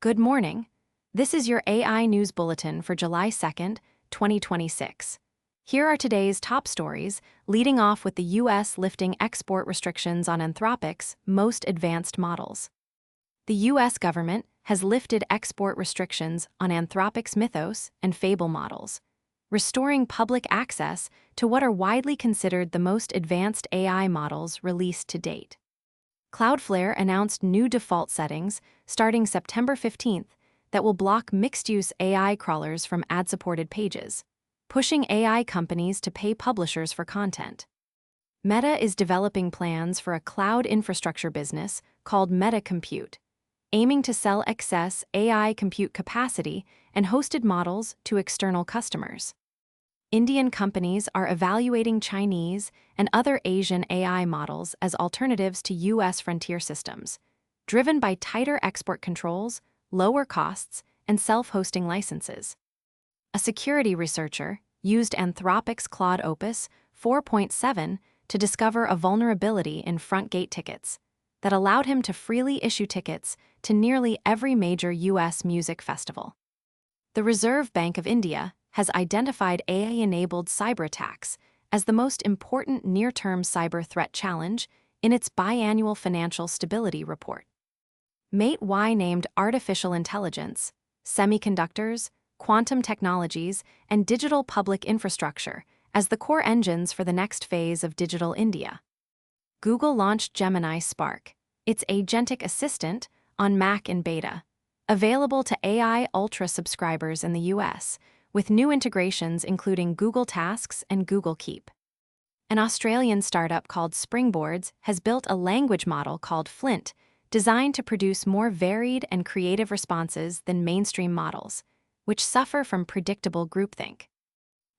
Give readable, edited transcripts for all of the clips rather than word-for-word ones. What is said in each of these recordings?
Good morning. This is your AI News Bulletin for July 2nd, 2026. Here are today's top stories, leading off with the U.S. lifting export restrictions on Anthropic's most advanced models. The U.S. government has lifted export restrictions on Anthropic's Mythos and Fable models, restoring public access to what are widely considered the most advanced AI models released to date. Cloudflare announced new default settings starting September 15th that will block mixed-use AI crawlers from ad-supported pages, pushing AI companies to pay publishers for content. Meta is developing plans for a cloud infrastructure business called Meta Compute, aiming to sell excess AI compute capacity and hosted models to external customers. Indian companies are evaluating Chinese and other Asian AI models as alternatives to U.S. frontier systems, driven by tighter export controls, lower costs, and self-hosting licenses. A security researcher used Anthropic's Claude Opus 4.7 to discover a vulnerability in front gate tickets that allowed him to freely issue tickets to nearly every major U.S. music festival. The Reserve Bank of India has identified AI-enabled cyberattacks as the most important near-term cyber threat challenge in its biannual financial stability report. MeitY named artificial intelligence, semiconductors, quantum technologies, and digital public infrastructure as the core engines for the next phase of Digital India. Google launched Gemini Spark, its agentic assistant, on Mac in beta, available to AI Ultra subscribers in the US, with new integrations including Google Tasks and Google Keep. An Australian startup called Springboards has built a language model called Flint, designed to produce more varied and creative responses than mainstream models, which suffer from predictable groupthink.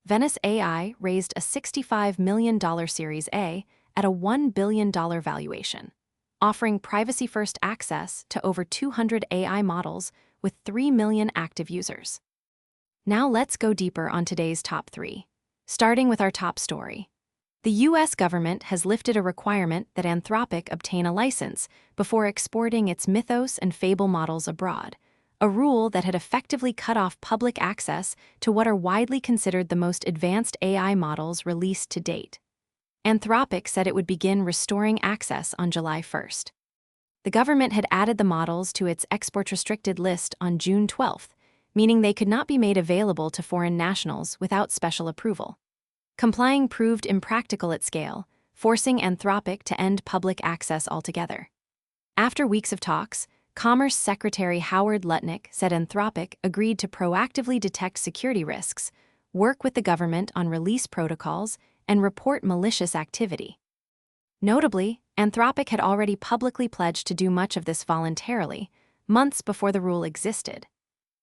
Venice AI raised a $65 million Series A at a $1 billion valuation, offering privacy-first access to over 200 AI models with 3 million active users. Now let's go deeper on today's top 3. Starting with our top story. The U.S. government has lifted a requirement that Anthropic obtain a license before exporting its Mythos and Fable models abroad, a rule that had effectively cut off public access to what are widely considered the most advanced AI models released to date. Anthropic said it would begin restoring access on July 1st. The government had added the models to its export-restricted list on June 12th, meaning they could not be made available to foreign nationals without special approval. Complying proved impractical at scale, forcing Anthropic to end public access altogether. After weeks of talks, Commerce Secretary Howard Lutnick said Anthropic agreed to proactively detect security risks, work with the government on release protocols, and report malicious activity. Notably, Anthropic had already publicly pledged to do much of this voluntarily, months before the rule existed.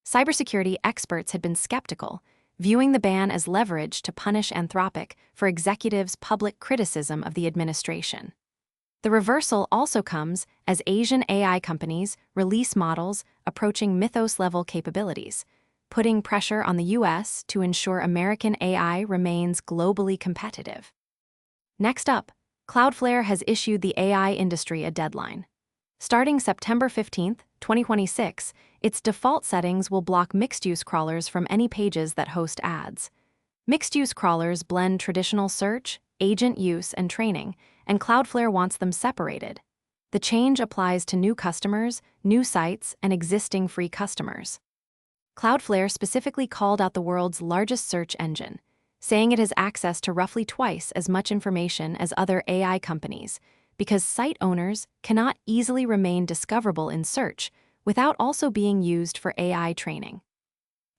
Cybersecurity experts had been skeptical, viewing the ban as leverage to punish Anthropic for executives' public criticism of the administration. The reversal also comes as Asian AI companies release models approaching Mythos-level capabilities, putting pressure on the U.S. to ensure American AI remains globally competitive. Next up, Cloudflare has issued the AI industry a deadline. Starting September 15th, 2026, its default settings will block mixed-use crawlers from any pages that host ads. Mixed-use crawlers blend traditional search, agent use, and training, and Cloudflare wants them separated. The change applies to new customers, new sites, and existing free customers. Cloudflare specifically called out the world's largest search engine, saying it has access to roughly twice as much information as other AI companies, because site owners cannot easily remain discoverable in search without also being used for AI training.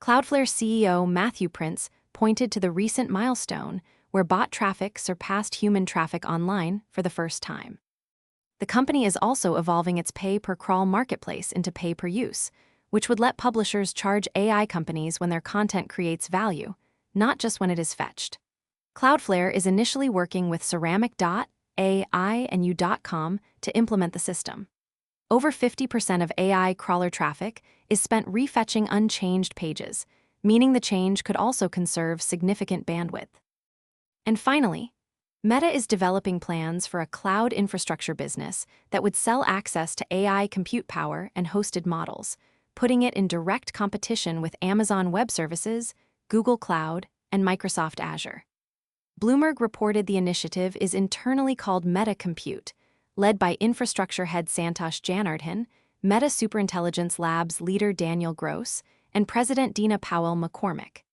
Cloudflare CEO Matthew Prince pointed to the recent milestone where bot traffic surpassed human traffic online for the first time. The company is also evolving its pay-per-crawl marketplace into pay-per-use, which would let publishers charge AI companies when their content creates value, not just when it is fetched. Cloudflare is initially working with Ceramic.ai and U.com to implement the system. Over 50% of AI crawler traffic is spent refetching unchanged pages, meaning the change could also conserve significant bandwidth. And finally, Meta is developing plans for a cloud infrastructure business that would sell access to AI compute power and hosted models, putting it in direct competition with Amazon Web Services, Google Cloud, and Microsoft Azure. Bloomberg reported the initiative is internally called Meta Compute, led by infrastructure head Santosh Janardhan, Meta Superintelligence Labs leader Daniel Gross, and President Dina Powell McCormick.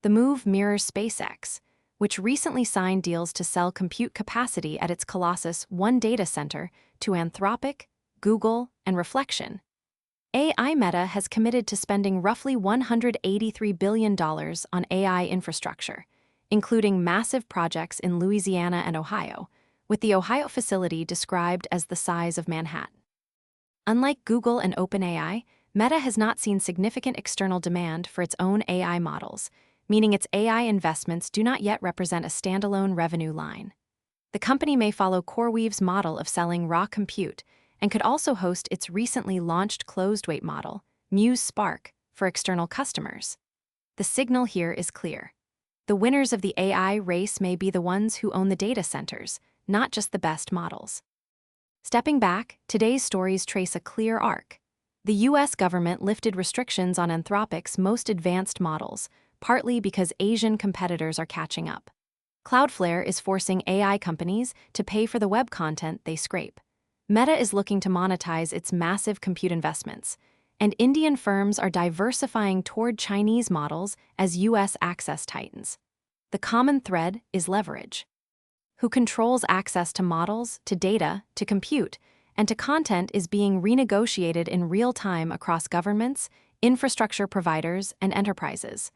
The move mirrors SpaceX, which recently signed deals to sell compute capacity at its Colossus One data center to Anthropic, Google, and Reflection. AI Meta has committed to spending roughly $183 billion on AI infrastructure, including massive projects in Louisiana and Ohio, with the Ohio facility described as the size of Manhattan. Unlike Google and OpenAI, Meta has not seen significant external demand for its own AI models, meaning its AI investments do not yet represent a standalone revenue line. The company may follow CoreWeave's model of selling raw compute and could also host its recently launched closed-weight model, MeitY Spark, for external customers. The signal here is clear. The winners of the AI race may be the ones who own the data centers, not just the best models. Stepping back, today's stories trace a clear arc. The U.S. government lifted restrictions on Anthropic's most advanced models, partly because Asian competitors are catching up. Cloudflare is forcing AI companies to pay for the web content they scrape. Meta is looking to monetize its massive compute investments, and Indian firms are diversifying toward Chinese models as U.S. access tightens. The common thread is leverage. Who controls access to models, to data, to compute, and to content is being renegotiated in real time across governments, infrastructure providers, and enterprises.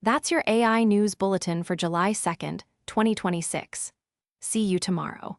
That's your AI News Bulletin for July 2nd, 2026. See you tomorrow.